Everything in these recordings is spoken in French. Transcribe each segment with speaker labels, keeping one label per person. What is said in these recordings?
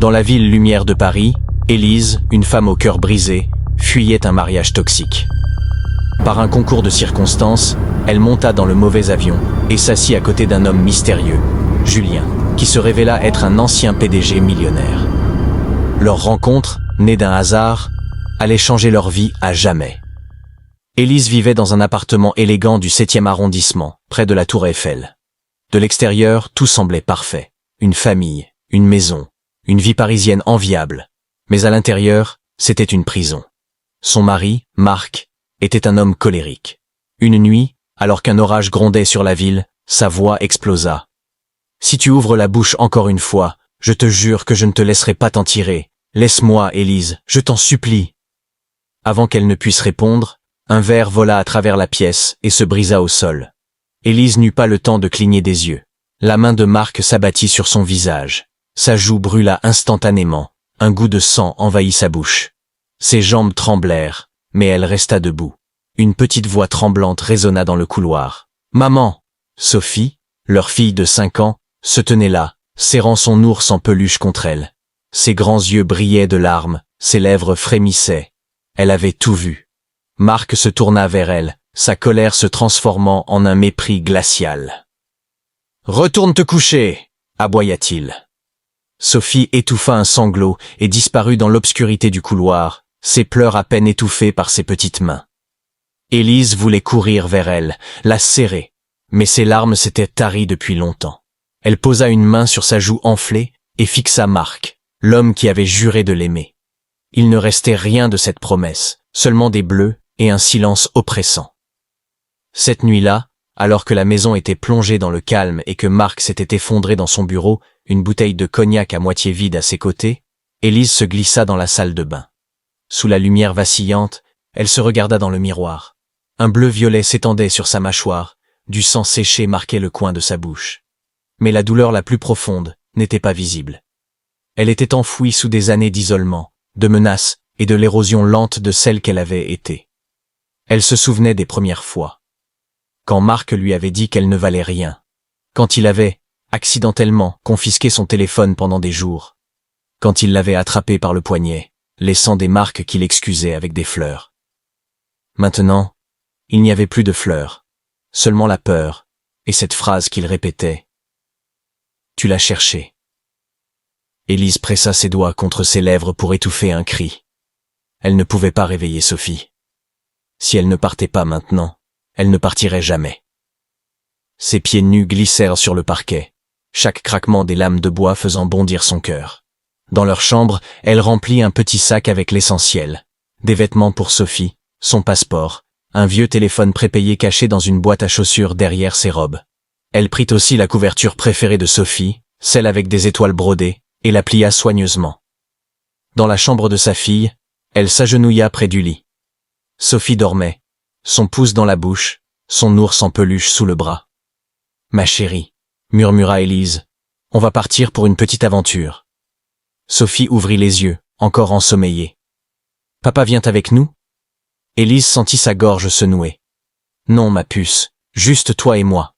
Speaker 1: Dans la ville lumière de Paris, Élise, une femme au cœur brisé, fuyait un mariage toxique. Par un concours de circonstances, elle monta dans le mauvais avion et s'assit à côté d'un homme mystérieux, Julien, qui se révéla être un ancien PDG millionnaire. Leur rencontre, née d'un hasard, allait changer leur vie à jamais. Élise vivait dans un appartement élégant du 7e arrondissement, près de la Tour Eiffel. De l'extérieur, tout semblait parfait. Une famille, une maison, une vie parisienne enviable. Mais à l'intérieur, c'était une prison. Son mari, Marc, était un homme colérique. Une nuit, alors qu'un orage grondait sur la ville, sa voix explosa. « Si tu ouvres la bouche encore une fois, je te jure que je ne te laisserai pas t'en tirer. Laisse-moi, Élise, je t'en supplie. » Avant qu'elle ne puisse répondre, un verre vola à travers la pièce et se brisa au sol. Élise n'eut pas le temps de cligner des yeux. La main de Marc s'abattit sur son visage. Sa joue brûla instantanément. Un goût de sang envahit sa bouche. Ses jambes tremblèrent, mais elle resta debout. Une petite voix tremblante résonna dans le couloir. « Maman !» Sophie, leur fille de 5 ans, se tenait là, serrant son ours en peluche contre elle. Ses grands yeux brillaient de larmes, ses lèvres frémissaient. Elle avait tout vu. Marc se tourna vers elle, sa colère se transformant en un mépris glacial. « Retourne te coucher !» aboya-t-il. Sophie étouffa un sanglot et disparut dans l'obscurité du couloir, ses pleurs à peine étouffés par ses petites mains. Élise voulait courir vers elle, la serrer, mais ses larmes s'étaient taries depuis longtemps. Elle posa une main sur sa joue enflée et fixa Marc, l'homme qui avait juré de l'aimer. Il ne restait rien de cette promesse, seulement des bleus et un silence oppressant. Cette nuit-là, alors que la maison était plongée dans le calme et que Marc s'était effondré dans son bureau, une bouteille de cognac à moitié vide à ses côtés, Élise se glissa dans la salle de bain. Sous la lumière vacillante, elle se regarda dans le miroir. Un bleu-violet s'étendait sur sa mâchoire, du sang séché marquait le coin de sa bouche. Mais la douleur la plus profonde n'était pas visible. Elle était enfouie sous des années d'isolement, de menaces et de l'érosion lente de celle qu'elle avait été. Elle se souvenait des premières fois. Quand Marc lui avait dit qu'elle ne valait rien. Quand il avait, accidentellement, confisqué son téléphone pendant des jours. Quand il l'avait attrapée par le poignet, laissant des marques qu'il excusait avec des fleurs. Maintenant, il n'y avait plus de fleurs, seulement la peur, et cette phrase qu'il répétait. « Tu l'as cherché. » Élise pressa ses doigts contre ses lèvres pour étouffer un cri. Elle ne pouvait pas réveiller Sophie. Si elle ne partait pas maintenant, elle ne partirait jamais. Ses pieds nus glissèrent sur le parquet, chaque craquement des lames de bois faisant bondir son cœur. Dans leur chambre, elle remplit un petit sac avec l'essentiel. Des vêtements pour Sophie, son passeport, un vieux téléphone prépayé caché dans une boîte à chaussures derrière ses robes. Elle prit aussi la couverture préférée de Sophie, celle avec des étoiles brodées, et la plia soigneusement. Dans la chambre de sa fille, elle s'agenouilla près du lit. Sophie dormait, son pouce dans la bouche, son ours en peluche sous le bras. « Ma chérie », murmura Élise, « on va partir pour une petite aventure. » Sophie ouvrit les yeux, encore ensommeillée. « Papa vient avec nous ?» Élise sentit sa gorge se nouer. « Non, ma puce, juste toi et moi. »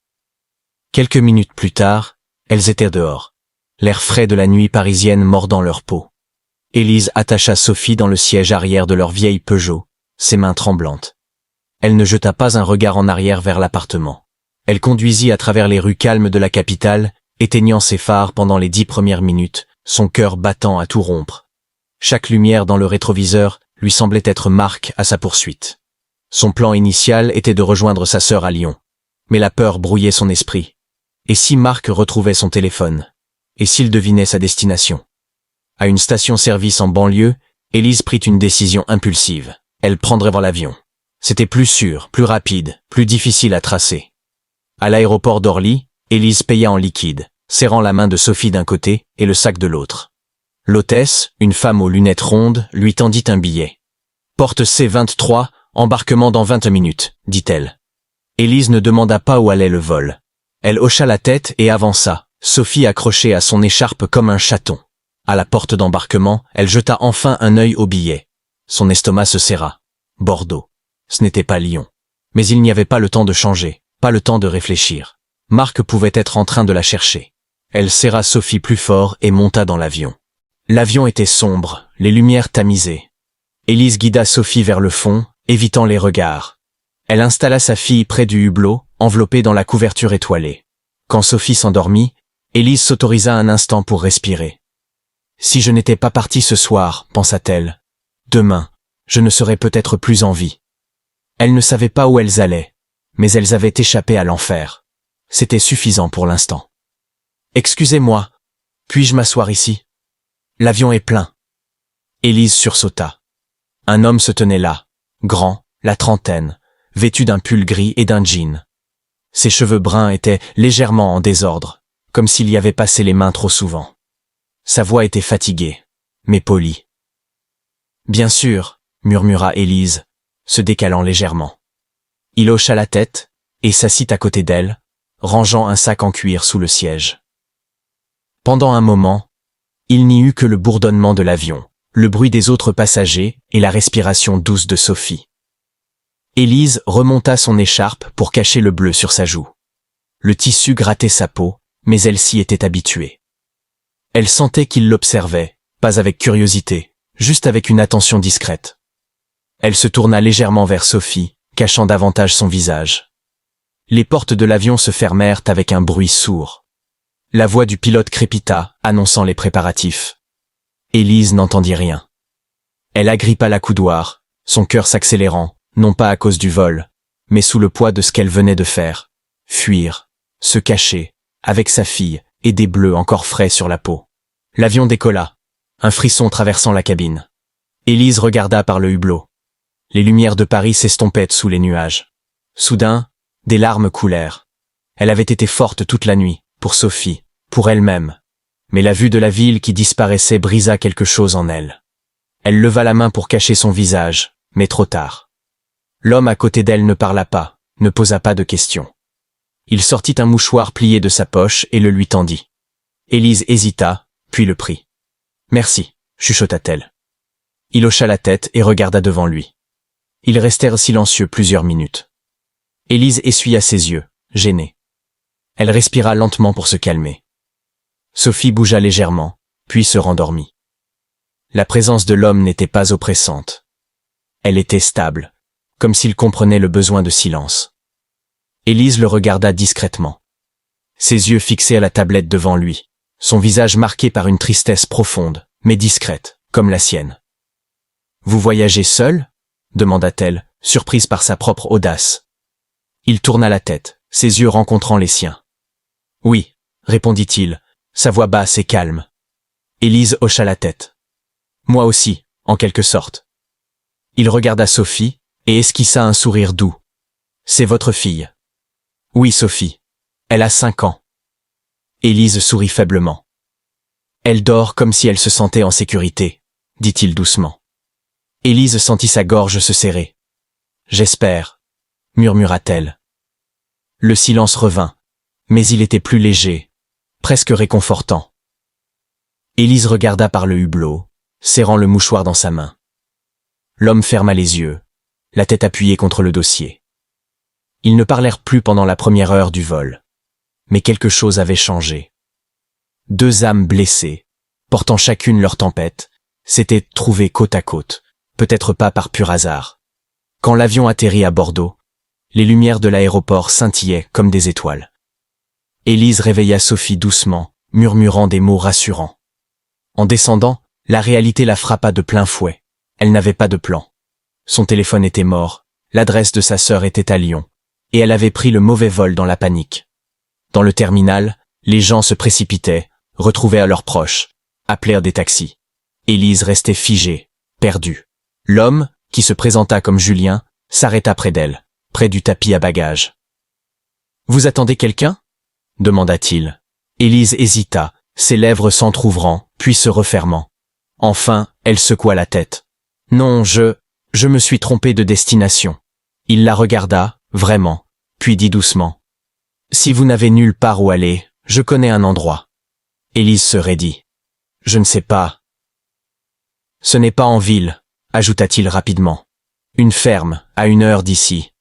Speaker 1: Quelques minutes plus tard, elles étaient dehors, l'air frais de la nuit parisienne mordant leur peau. Élise attacha Sophie dans le siège arrière de leur vieille Peugeot, ses mains tremblantes. Elle ne jeta pas un regard en arrière vers l'appartement. Elle conduisit à travers les rues calmes de la capitale, éteignant ses phares pendant les 10 premières minutes, son cœur battant à tout rompre. Chaque lumière dans le rétroviseur lui semblait être Marc à sa poursuite. Son plan initial était de rejoindre sa sœur à Lyon. Mais la peur brouillait son esprit. Et si Marc retrouvait son téléphone? Et s'il devinait sa destination? À une station-service en banlieue, Élise prit une décision impulsive. Elle prendrait l'avion. C'était plus sûr, plus rapide, plus difficile à tracer. À l'aéroport d'Orly, Élise paya en liquide, serrant la main de Sophie d'un côté et le sac de l'autre. L'hôtesse, une femme aux lunettes rondes, lui tendit un billet. « Porte C23, embarquement dans 20 minutes », dit-elle. Élise ne demanda pas où allait le vol. Elle hocha la tête et avança, Sophie accrochée à son écharpe comme un chaton. À la porte d'embarquement, elle jeta enfin un œil au billet. Son estomac se serra. Bordeaux. Ce n'était pas Lyon. Mais il n'y avait pas le temps de changer, pas le temps de réfléchir. Marc pouvait être en train de la chercher. Elle serra Sophie plus fort et monta dans l'avion. L'avion était sombre, les lumières tamisées. Élise guida Sophie vers le fond, évitant les regards. Elle installa sa fille près du hublot, enveloppée dans la couverture étoilée. Quand Sophie s'endormit, Élise s'autorisa un instant pour respirer. Si je n'étais pas partie ce soir, pensa-t-elle, demain, je ne serais peut-être plus en vie. Elles ne savaient pas où elles allaient, mais elles avaient échappé à l'enfer. C'était suffisant pour l'instant. Excusez-moi, puis-je m'asseoir ici? L'avion est plein. Élise sursauta. Un homme se tenait là, grand, la trentaine, vêtu d'un pull gris et d'un jean. Ses cheveux bruns étaient légèrement en désordre, comme s'il y avait passé les mains trop souvent. Sa voix était fatiguée, mais polie. Bien sûr, murmura Élise, se décalant légèrement. Il hocha la tête et s'assit à côté d'elle, rangeant un sac en cuir sous le siège. Pendant un moment, il n'y eut que le bourdonnement de l'avion, le bruit des autres passagers et la respiration douce de Sophie. Élise remonta son écharpe pour cacher le bleu sur sa joue. Le tissu grattait sa peau, mais elle s'y était habituée. Elle sentait qu'il l'observait, pas avec curiosité, juste avec une attention discrète. Elle se tourna légèrement vers Sophie, cachant davantage son visage. Les portes de l'avion se fermèrent avec un bruit sourd. La voix du pilote crépita, annonçant les préparatifs. Élise n'entendit rien. Elle agrippa l'accoudoir, son cœur s'accélérant, non pas à cause du vol, mais sous le poids de ce qu'elle venait de faire. Fuir, se cacher, avec sa fille, et des bleus encore frais sur la peau. L'avion décolla, un frisson traversant la cabine. Élise regarda par le hublot. Les lumières de Paris s'estompaient sous les nuages. Soudain, des larmes coulèrent. Elle avait été forte toute la nuit, pour Sophie, pour elle-même. Mais la vue de la ville qui disparaissait brisa quelque chose en elle. Elle leva la main pour cacher son visage, mais trop tard. L'homme à côté d'elle ne parla pas, ne posa pas de questions. Il sortit un mouchoir plié de sa poche et le lui tendit. Élise hésita, puis le prit. « Merci », chuchota-t-elle. Il hocha la tête et regarda devant lui. Ils restèrent silencieux plusieurs minutes. Élise essuya ses yeux, gênée. Elle respira lentement pour se calmer. Sophie bougea légèrement, puis se rendormit. La présence de l'homme n'était pas oppressante. Elle était stable, comme s'il comprenait le besoin de silence. Élise le regarda discrètement. Ses yeux fixés à la tablette devant lui, son visage marqué par une tristesse profonde, mais discrète, comme la sienne. « Vous voyagez seul ?» demanda-t-elle, surprise par sa propre audace. Il tourna la tête, ses yeux rencontrant les siens. « Oui », répondit-il, sa voix basse et calme. Élise hocha la tête. « Moi aussi, en quelque sorte. » Il regarda Sophie et esquissa un sourire doux. « C'est votre fille. »« Oui, Sophie. Elle a 5 ans. » Élise sourit faiblement. « Elle dort comme si elle se sentait en sécurité, » dit-il doucement. Élise sentit sa gorge se serrer. « J'espère, » murmura-t-elle. Le silence revint, mais il était plus léger, presque réconfortant. Élise regarda par le hublot, serrant le mouchoir dans sa main. L'homme ferma les yeux, la tête appuyée contre le dossier. Ils ne parlèrent plus pendant la première heure du vol. Mais quelque chose avait changé. 2 âmes blessées, portant chacune leur tempête, s'étaient trouvées côte à côte, peut-être pas par pur hasard. Quand l'avion atterrit à Bordeaux, les lumières de l'aéroport scintillaient comme des étoiles. Élise réveilla Sophie doucement, murmurant des mots rassurants. En descendant, la réalité la frappa de plein fouet. Elle n'avait pas de plan. Son téléphone était mort, l'adresse de sa sœur était à Lyon, et elle avait pris le mauvais vol dans la panique. Dans le terminal, les gens se précipitaient, retrouvaient leurs proches, appelèrent des taxis. Élise restait figée, perdue. L'homme, qui se présenta comme Julien, s'arrêta près d'elle, près du tapis à bagages. « Vous attendez quelqu'un ?» demanda-t-il. Élise hésita, ses lèvres s'entr'ouvrant, puis se refermant. Enfin, elle secoua la tête. « Non, je me suis trompée de destination. » Il la regarda, vraiment, puis dit doucement. « Si vous n'avez nulle part où aller, je connais un endroit. » Élise se raidit. « Je ne sais pas. »« Ce n'est pas en ville, » ajouta-t-il rapidement. « Une ferme, à 1 heure d'ici.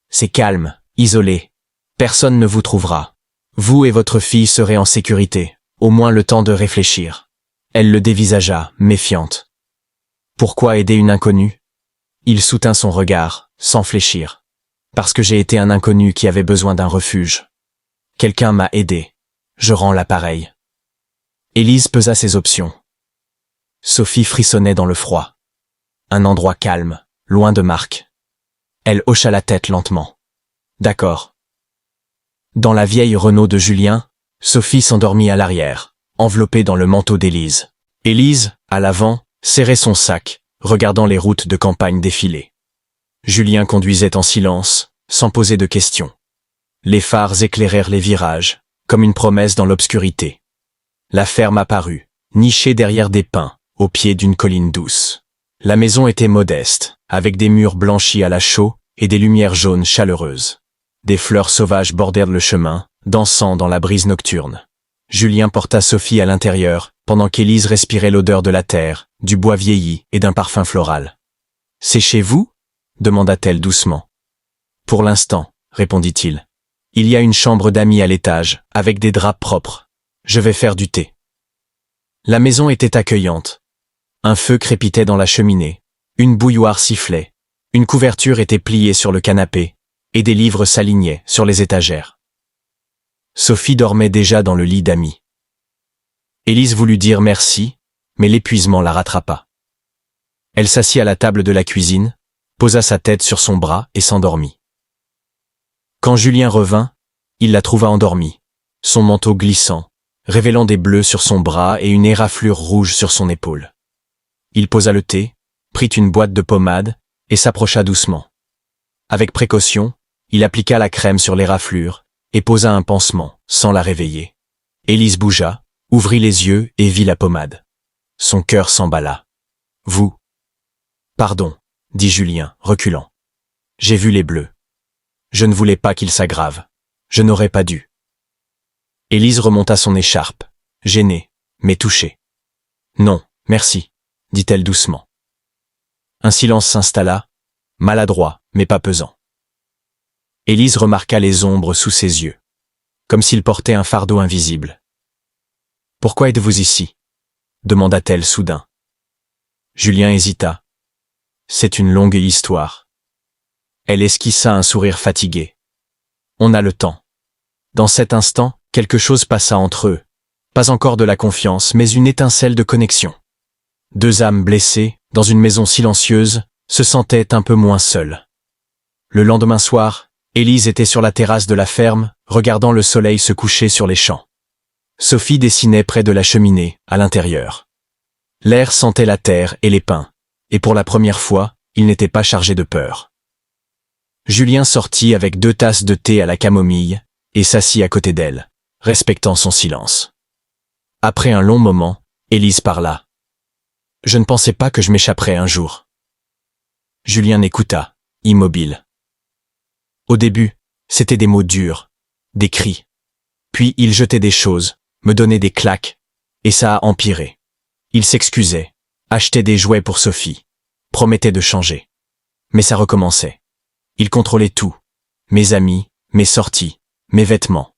Speaker 1: C'est calme, isolé. Personne ne vous trouvera. Vous et votre fille serez en sécurité, au moins le temps de réfléchir. Elle le dévisagea, méfiante. Pourquoi aider une inconnue? Il soutint son regard, sans fléchir. Parce que j'ai été un inconnu qui avait besoin d'un refuge. Quelqu'un m'a aidé. Je rends l'appareil. Élise pesa ses options. Sophie frissonnait dans le froid. Un endroit calme, loin de Marc. Elle hocha la tête lentement. D'accord. Dans la vieille Renault de Julien, Sophie s'endormit à l'arrière, enveloppée dans le manteau d'Élise. Élise, à l'avant, serrait son sac, regardant les routes de campagne défiler. Julien conduisait en silence, sans poser de questions. Les phares éclairèrent les virages, comme une promesse dans l'obscurité. La ferme apparut, nichée derrière des pins, au pied d'une colline douce. La maison était modeste, avec des murs blanchis à la chaux et des lumières jaunes chaleureuses. Des fleurs sauvages bordèrent le chemin, dansant dans la brise nocturne. Julien porta Sophie à l'intérieur, pendant qu'Élise respirait l'odeur de la terre, du bois vieilli et d'un parfum floral. « C'est chez vous ?» demanda-t-elle doucement. « Pour l'instant, » répondit-il. « Il y a une chambre d'amis à l'étage, avec des draps propres. Je vais faire du thé. » La maison était accueillante. Un feu crépitait dans la cheminée, une bouilloire sifflait, une couverture était pliée sur le canapé, et des livres s'alignaient sur les étagères. Sophie dormait déjà dans le lit d'amis. Élise voulut dire merci, mais l'épuisement la rattrapa. Elle s'assit à la table de la cuisine, posa sa tête sur son bras et s'endormit. Quand Julien revint, il la trouva endormie, son manteau glissant, révélant des bleus sur son bras et une éraflure rouge sur son épaule. Il posa le thé, prit une boîte de pommade et s'approcha doucement. Avec précaution, il appliqua la crème sur l'éraflure et posa un pansement, sans la réveiller. Élise bougea, ouvrit les yeux et vit la pommade. Son cœur s'emballa. « Vous ?» ?»« Pardon, » dit Julien, reculant. « J'ai vu les bleus. Je ne voulais pas qu'ils s'aggravent. Je n'aurais pas dû. » Élise remonta son écharpe, gênée, mais touchée. « Non, merci, » dit-elle doucement. Un silence s'installa, maladroit, mais pas pesant. Élise remarqua les ombres sous ses yeux, comme s'il portait un fardeau invisible. « Pourquoi êtes-vous ici ?» demanda-t-elle soudain. Julien hésita. « C'est une longue histoire. » Elle esquissa un sourire fatigué. « On a le temps. » Dans cet instant, quelque chose passa entre eux. Pas encore de la confiance, mais une étincelle de connexion. Deux âmes blessées, dans une maison silencieuse, se sentaient un peu moins seules. Le lendemain soir, Élise était sur la terrasse de la ferme, regardant le soleil se coucher sur les champs. Sophie dessinait près de la cheminée, à l'intérieur. L'air sentait la terre et les pins, et pour la première fois, il n'était pas chargé de peur. Julien sortit avec 2 tasses de thé à la camomille, et s'assit à côté d'elle, respectant son silence. Après un long moment, Élise parla. « Je ne pensais pas que je m'échapperais un jour. » Julien écouta, immobile. Au début, c'était des mots durs, des cris. Puis il jetait des choses, me donnait des claques, et ça a empiré. Il s'excusait, achetait des jouets pour Sophie, promettait de changer. Mais ça recommençait. Il contrôlait tout, mes amis, mes sorties, mes vêtements.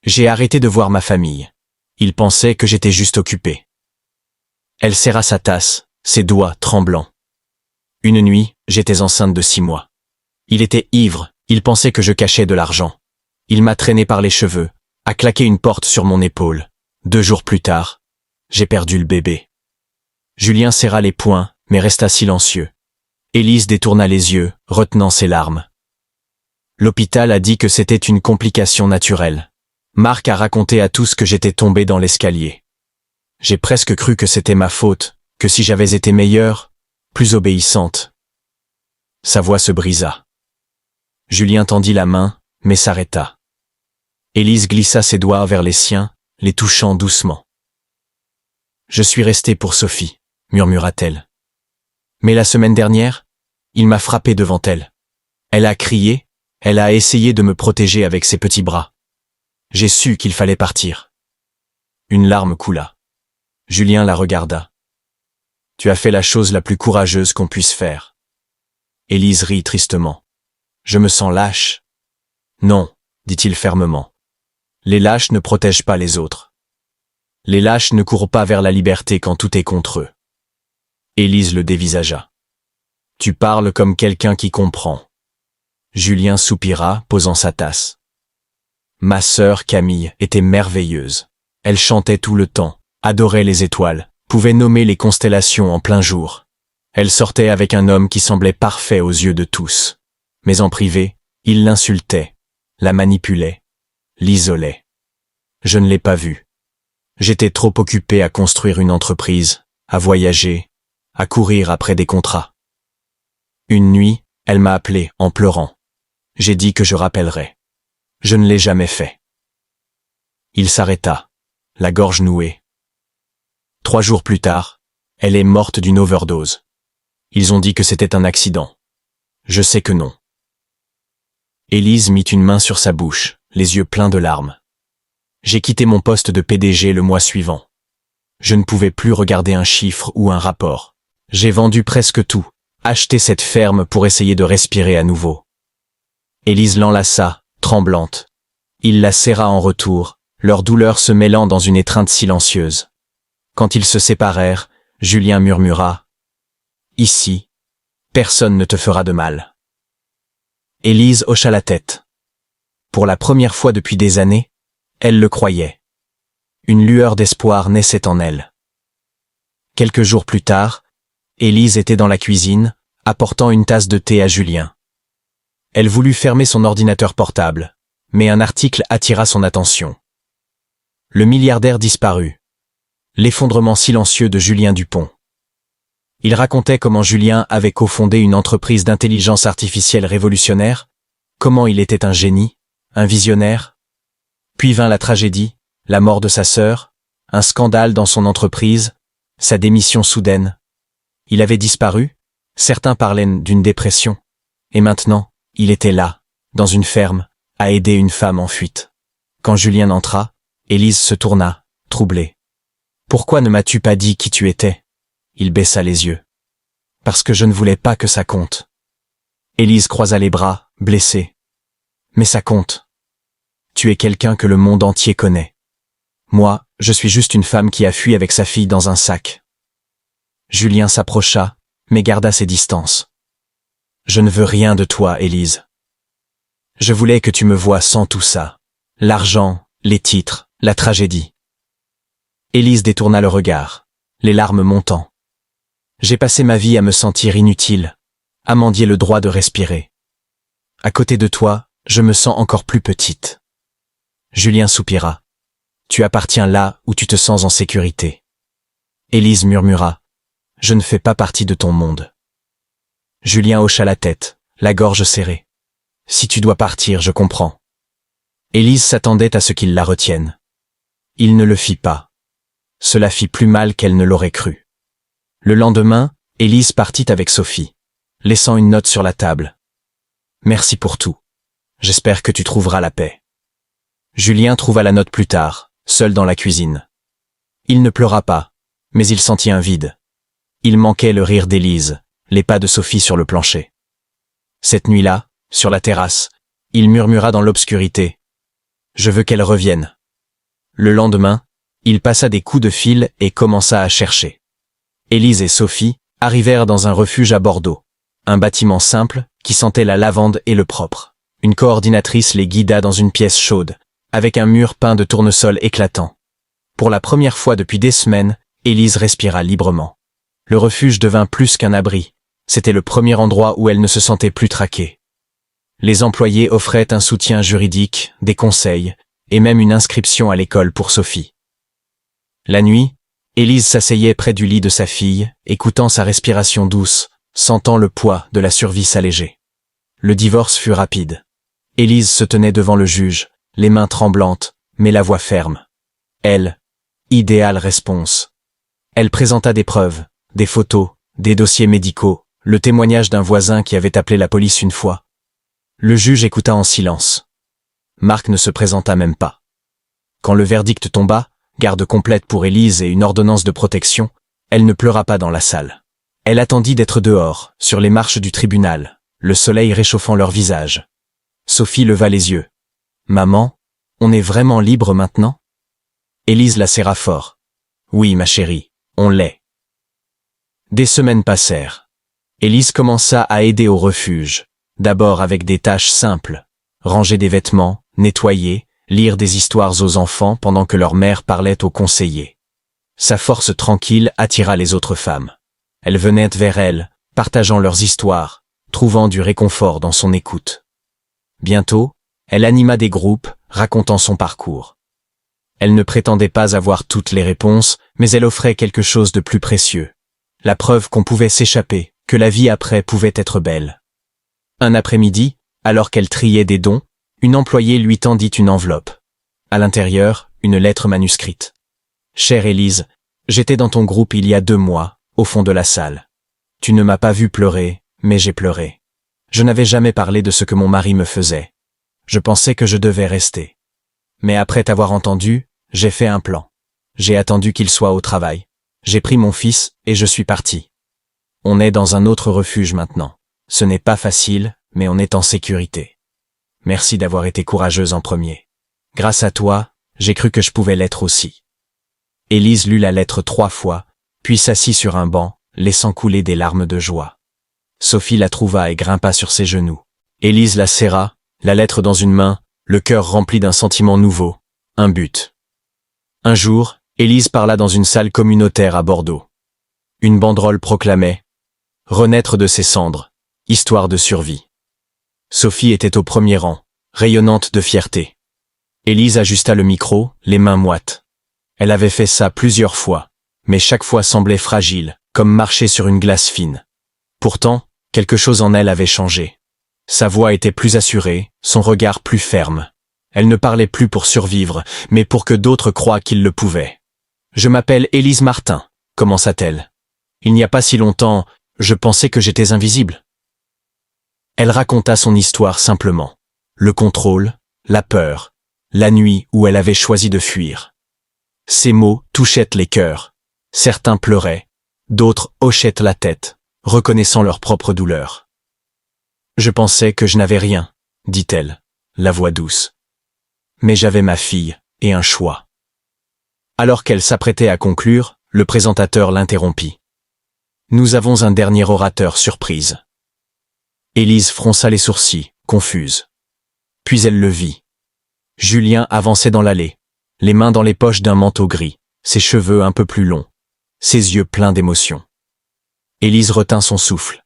Speaker 1: J'ai arrêté de voir ma famille. Il pensait que j'étais juste occupé. Elle serra sa tasse, ses doigts tremblants. Une nuit, j'étais enceinte de 6 mois. Il était ivre, il pensait que je cachais de l'argent. Il m'a traîné par les cheveux, a claqué une porte sur mon épaule. 2 jours plus tard, j'ai perdu le bébé. Julien serra les poings, mais resta silencieux. Élise détourna les yeux, retenant ses larmes. L'hôpital a dit que c'était une complication naturelle. Marc a raconté à tous que j'étais tombée dans l'escalier. J'ai presque cru que c'était ma faute, que si j'avais été meilleure, plus obéissante. Sa voix se brisa. Julien tendit la main, mais s'arrêta. Élise glissa ses doigts vers les siens, les touchant doucement. « Je suis restée pour Sophie », murmura-t-elle. Mais la semaine dernière, il m'a frappé devant elle. Elle a crié, elle a essayé de me protéger avec ses petits bras. J'ai su qu'il fallait partir. Une larme coula. Julien la regarda. « Tu as fait la chose la plus courageuse qu'on puisse faire. » Élise rit tristement. « Je me sens lâche. »« Non, dit-il fermement. Les lâches ne protègent pas les autres. Les lâches ne courent pas vers la liberté quand tout est contre eux. Élise le dévisagea. Tu parles comme quelqu'un qui comprend. Julien soupira, posant sa tasse. Ma sœur Camille était merveilleuse. Elle chantait tout le temps, adorait les étoiles, pouvait nommer les constellations en plein jour. Elle sortait avec un homme qui semblait parfait aux yeux de tous. Mais en privé, il l'insultait, la manipulait, l'isolait. Je ne l'ai pas vue. J'étais trop occupé à construire une entreprise, à voyager, à courir après des contrats. Une nuit, elle m'a appelé en pleurant. J'ai dit que je rappellerais. Je ne l'ai jamais fait. Il s'arrêta, la gorge nouée. 3 jours plus tard, elle est morte d'une overdose. Ils ont dit que c'était un accident. Je sais que non. Élise mit une main sur sa bouche, les yeux pleins de larmes. J'ai quitté mon poste de PDG le mois suivant. Je ne pouvais plus regarder un chiffre ou un rapport. J'ai vendu presque tout, acheté cette ferme pour essayer de respirer à nouveau. Élise l'enlaça, tremblante. Il la serra en retour, leur douleur se mêlant dans une étreinte silencieuse. Quand ils se séparèrent, Julien murmura « Ici, personne ne te fera de mal. » Élise hocha la tête. Pour la première fois depuis des années, elle le croyait. Une lueur d'espoir naissait en elle. Quelques jours plus tard, Élise était dans la cuisine, apportant une tasse de thé à Julien. Elle voulut fermer son ordinateur portable, mais un article attira son attention. Le milliardaire disparut. L'effondrement silencieux de Julien Dupont. Il racontait comment Julien avait cofondé une entreprise d'intelligence artificielle révolutionnaire, comment il était un génie, un visionnaire. Puis vint la tragédie, la mort de sa sœur, un scandale dans son entreprise, sa démission soudaine. Il avait disparu, certains parlaient d'une dépression, et maintenant, il était là, dans une ferme, à aider une femme en fuite. Quand Julien entra, Élise se tourna, troublée. « Pourquoi ne m'as-tu pas dit qui tu étais ?» Il baissa les yeux. « Parce que je ne voulais pas que ça compte. » Élise croisa les bras, blessée. « Mais ça compte. Tu es quelqu'un que le monde entier connaît. Moi, je suis juste une femme qui a fui avec sa fille dans un sac. » Julien s'approcha, mais garda ses distances. « Je ne veux rien de toi, Élise. Je voulais que tu me voies sans tout ça. L'argent, les titres, la tragédie. » Élise détourna le regard, les larmes montant. « J'ai passé ma vie à me sentir inutile, à mendier le droit de respirer. À côté de toi, je me sens encore plus petite. » Julien soupira. « Tu appartiens là où tu te sens en sécurité. » Élise murmura. « Je ne fais pas partie de ton monde. » Julien hocha la tête, la gorge serrée. « Si tu dois partir, je comprends. » Élise s'attendait à ce qu'il la retienne. Il ne le fit pas. Cela fit plus mal qu'elle ne l'aurait cru. Le lendemain, Élise partit avec Sophie, laissant une note sur la table. « Merci pour tout. J'espère que tu trouveras la paix. » Julien trouva la note plus tard, seul dans la cuisine. Il ne pleura pas, mais il sentit un vide. Il manquait le rire d'Élise, les pas de Sophie sur le plancher. Cette nuit-là, sur la terrasse, il murmura dans l'obscurité. « Je veux qu'elle revienne. » Le lendemain, il passa des coups de fil et commença à chercher. Élise et Sophie arrivèrent dans un refuge à Bordeaux, un bâtiment simple qui sentait la lavande et le propre. Une coordinatrice les guida dans une pièce chaude, avec un mur peint de tournesol éclatant. Pour la première fois depuis des semaines, Élise respira librement. Le refuge devint plus qu'un abri. C'était le premier endroit où elle ne se sentait plus traquée. Les employés offraient un soutien juridique, des conseils, et même une inscription à l'école pour Sophie. La nuit, Élise s'asseyait près du lit de sa fille, écoutant sa respiration douce, sentant le poids de la survie s'alléger. Le divorce fut rapide. Élise se tenait devant le juge, les mains tremblantes, mais la voix ferme. Elle, idéale réponse. Elle présenta des preuves, des photos, des dossiers médicaux, le témoignage d'un voisin qui avait appelé la police une fois. Le juge écouta en silence. Marc ne se présenta même pas. Quand le verdict tomba, garde complète pour Élise et une ordonnance de protection, elle ne pleura pas dans la salle. Elle attendit d'être dehors, sur les marches du tribunal, le soleil réchauffant leur visage. Sophie leva les yeux. « Maman, on est vraiment libre maintenant ?» Élise la serra fort. Oui, ma chérie, on l'est. Des semaines passèrent. Élise commença à aider au refuge, d'abord avec des tâches simples. Ranger des vêtements, nettoyer, lire des histoires aux enfants pendant que leur mère parlait aux conseillers. Sa force tranquille attira les autres femmes. Elles venaient vers elle, partageant leurs histoires, trouvant du réconfort dans son écoute. Bientôt, elle anima des groupes, racontant son parcours. Elle ne prétendait pas avoir toutes les réponses, mais elle offrait quelque chose de plus précieux. La preuve qu'on pouvait s'échapper, que la vie après pouvait être belle. Un après-midi, alors qu'elle triait des dons, une employée lui tendit une enveloppe. À l'intérieur, une lettre manuscrite. « Chère Élise, j'étais dans ton groupe il y a 2 mois, au fond de la salle. Tu ne m'as pas vu pleurer, mais j'ai pleuré. Je n'avais jamais parlé de ce que mon mari me faisait. Je pensais que je devais rester. Mais après t'avoir entendu, j'ai fait un plan. J'ai attendu qu'il soit au travail. J'ai pris mon fils et je suis parti. On est dans un autre refuge maintenant. Ce n'est pas facile, mais on est en sécurité. Merci d'avoir été courageuse en premier. Grâce à toi, j'ai cru que je pouvais l'être aussi. » Élise lut la lettre 3 fois, puis s'assit sur un banc, laissant couler des larmes de joie. Sophie la trouva et grimpa sur ses genoux. Élise la serra, la lettre dans une main, le cœur rempli d'un sentiment nouveau, un but. Un jour, Élise parla dans une salle communautaire à Bordeaux. Une banderole proclamait « Renaître de ses cendres, histoire de survie ». Sophie était au premier rang, rayonnante de fierté. Élise ajusta le micro, les mains moites. Elle avait fait ça plusieurs fois, mais chaque fois semblait fragile, comme marcher sur une glace fine. Pourtant, quelque chose en elle avait changé. Sa voix était plus assurée, son regard plus ferme. Elle ne parlait plus pour survivre, mais pour que d'autres croient qu'ils le pouvaient. « Je m'appelle Élise Martin », commença-t-elle. « Il n'y a pas si longtemps, je pensais que j'étais invisible. » Elle raconta son histoire simplement. Le contrôle, la peur, la nuit où elle avait choisi de fuir. Ces mots touchaient les cœurs. Certains pleuraient, d'autres hochaient la tête, reconnaissant leur propre douleur. « Je pensais que je n'avais rien, » dit-elle, la voix douce. « Mais j'avais ma fille et un choix. » Alors qu'elle s'apprêtait à conclure, le présentateur l'interrompit. « Nous avons un dernier orateur surprise. » Élise fronça les sourcils, confuse. Puis elle le vit. Julien avançait dans l'allée, les mains dans les poches d'un manteau gris, ses cheveux un peu plus longs, ses yeux pleins d'émotion. Élise retint son souffle.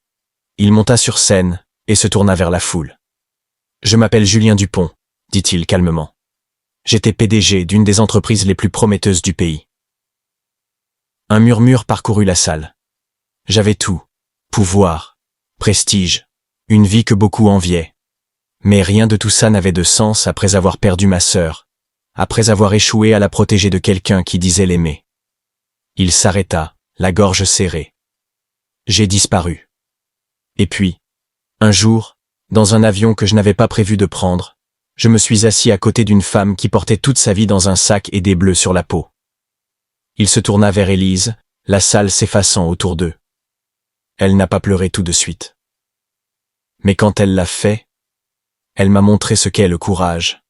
Speaker 1: Il monta sur scène et se tourna vers la foule. « Je m'appelle Julien Dupont », dit-il calmement. « J'étais PDG d'une des entreprises les plus prometteuses du pays. » Un murmure parcourut la salle. J'avais tout, pouvoir, prestige, une vie que beaucoup enviaient. Mais rien de tout ça n'avait de sens après avoir perdu ma sœur, après avoir échoué à la protéger de quelqu'un qui disait l'aimer. Il s'arrêta, la gorge serrée. J'ai disparu. Et puis, un jour, dans un avion que je n'avais pas prévu de prendre, je me suis assis à côté d'une femme qui portait toute sa vie dans un sac et des bleus sur la peau. Il se tourna vers Élise, la salle s'effaçant autour d'eux. Elle n'a pas pleuré tout de suite. Mais quand elle l'a fait, elle m'a montré ce qu'est le courage.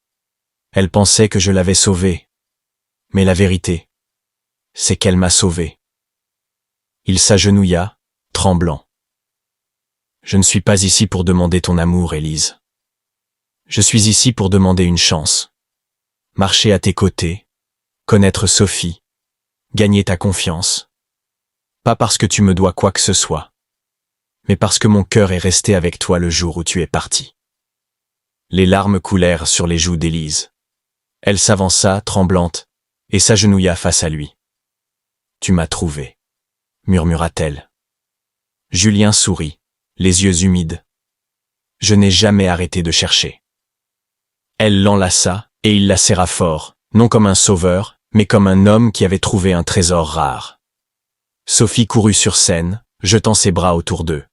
Speaker 1: Elle pensait que je l'avais sauvée. Mais la vérité, c'est qu'elle m'a sauvé. Il s'agenouilla, tremblant. Je ne suis pas ici pour demander ton amour, Élise. Je suis ici pour demander une chance. Marcher à tes côtés, connaître Sophie, gagner ta confiance. Pas parce que tu me dois quoi que ce soit, mais parce que mon cœur est resté avec toi le jour où tu es parti. Les larmes coulèrent sur les joues d'Élise. Elle s'avança, tremblante, et s'agenouilla face à lui. « Tu m'as trouvé », murmura-t-elle. Julien sourit, les yeux humides. « Je n'ai jamais arrêté de chercher. » Elle l'enlaça, et il la serra fort, non comme un sauveur, mais comme un homme qui avait trouvé un trésor rare. Sophie courut sur scène, jetant ses bras autour d'eux.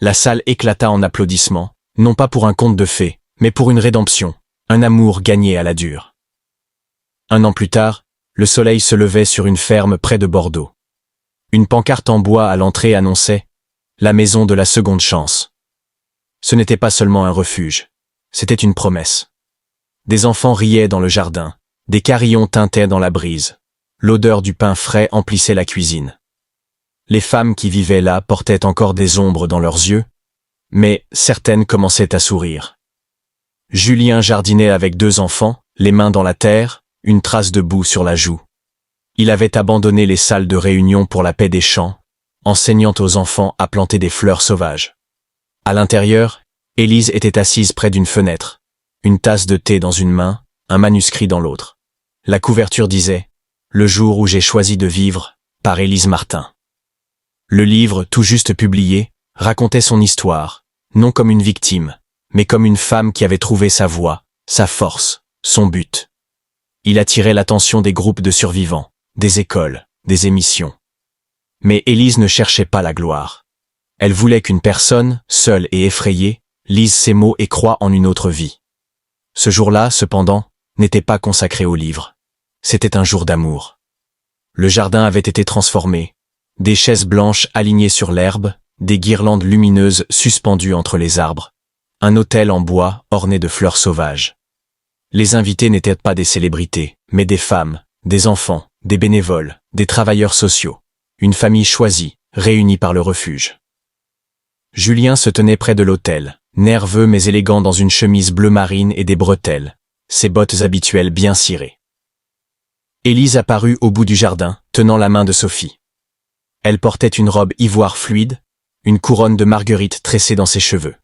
Speaker 1: La salle éclata en applaudissements, non pas pour un conte de fées, mais pour une rédemption, un amour gagné à la dure. 1 an plus tard, le soleil se levait sur une ferme près de Bordeaux. Une pancarte en bois à l'entrée annonçait « La maison de la seconde chance ». Ce n'était pas seulement un refuge, c'était une promesse. Des enfants riaient dans le jardin, des carillons tintaient dans la brise. L'odeur du pain frais emplissait la cuisine. Les femmes qui vivaient là portaient encore des ombres dans leurs yeux, mais certaines commençaient à sourire. Julien jardinait avec 2 enfants, les mains dans la terre, une trace de boue sur la joue. Il avait abandonné les salles de réunion pour la paix des champs, enseignant aux enfants à planter des fleurs sauvages. À l'intérieur, Élise était assise près d'une fenêtre, une tasse de thé dans une main, un manuscrit dans l'autre. La couverture disait « Le jour où j'ai choisi de vivre » par Élise Martin. Le livre, tout juste publié, racontait son histoire, non comme une victime, mais comme une femme qui avait trouvé sa voie, sa force, son but. Il attirait l'attention des groupes de survivants, des écoles, des émissions. Mais Élise ne cherchait pas la gloire. Elle voulait qu'une personne, seule et effrayée, lise ces mots et croie en une autre vie. Ce jour-là, cependant, n'était pas consacré au livre. C'était un jour d'amour. Le jardin avait été transformé. Des chaises blanches alignées sur l'herbe, des guirlandes lumineuses suspendues entre les arbres. Un autel en bois orné de fleurs sauvages. Les invités n'étaient pas des célébrités, mais des femmes, des enfants, des bénévoles, des travailleurs sociaux. Une famille choisie, réunie par le refuge. Julien se tenait près de l'autel, nerveux mais élégant dans une chemise bleu marine et des bretelles, ses bottes habituelles bien cirées. Élise apparut au bout du jardin, tenant la main de Sophie. Elle portait une robe ivoire fluide, une couronne de marguerite tressée dans ses cheveux.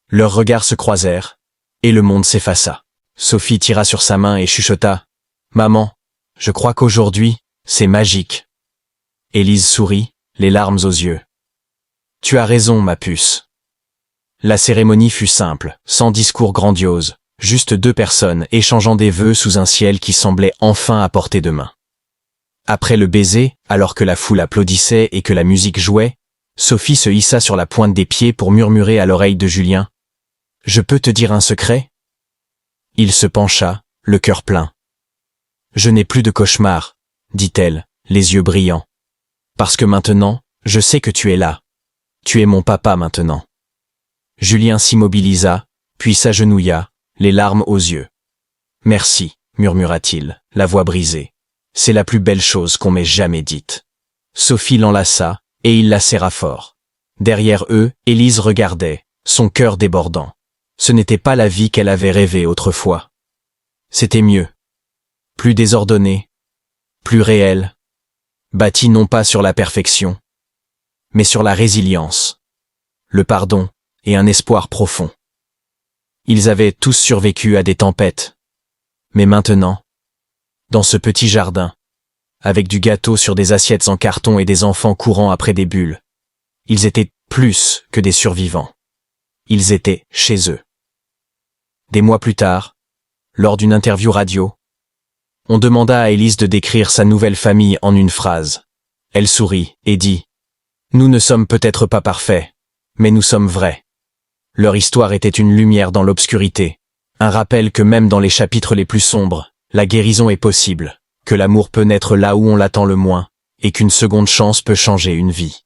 Speaker 1: Leurs regards se croisèrent, et le monde s'effaça. Sophie tira sur sa main et chuchota « Maman, je crois qu'aujourd'hui, c'est magique. » Élise sourit, les larmes aux yeux. « Tu as raison, ma puce. » La cérémonie fut simple, sans discours grandiose, juste 2 personnes échangeant des vœux sous un ciel qui semblait enfin à portée de main. Après le baiser, alors que la foule applaudissait et que la musique jouait, Sophie se hissa sur la pointe des pieds pour murmurer à l'oreille de Julien « Je peux te dire un secret ?» Il se pencha, le cœur plein. « Je n'ai plus de cauchemar, » dit-elle, les yeux brillants. « Parce que maintenant, je sais que tu es là. Tu es mon papa maintenant. » Julien s'immobilisa, puis s'agenouilla, les larmes aux yeux. « Merci, » murmura-t-il, la voix brisée. « C'est la plus belle chose qu'on m'ait jamais dite. » Sophie l'enlaça, et il la serra fort. Derrière eux, Élise regardait, son cœur débordant. Ce n'était pas la vie qu'elle avait rêvée autrefois. C'était mieux. Plus désordonné, plus réel, bâti non pas sur la perfection, mais sur la résilience, le pardon et un espoir profond. Ils avaient tous survécu à des tempêtes. Mais maintenant, dans ce petit jardin, avec du gâteau sur des assiettes en carton et des enfants courant après des bulles, ils étaient plus que des survivants. Ils étaient chez eux. Des mois plus tard, lors d'une interview radio, on demanda à Élise de décrire sa nouvelle famille en une phrase. Elle sourit et dit « Nous ne sommes peut-être pas parfaits, mais nous sommes vrais. » Leur histoire était une lumière dans l'obscurité, un rappel que même dans les chapitres les plus sombres, la guérison est possible, que l'amour peut naître là où on l'attend le moins, et qu'une seconde chance peut changer une vie.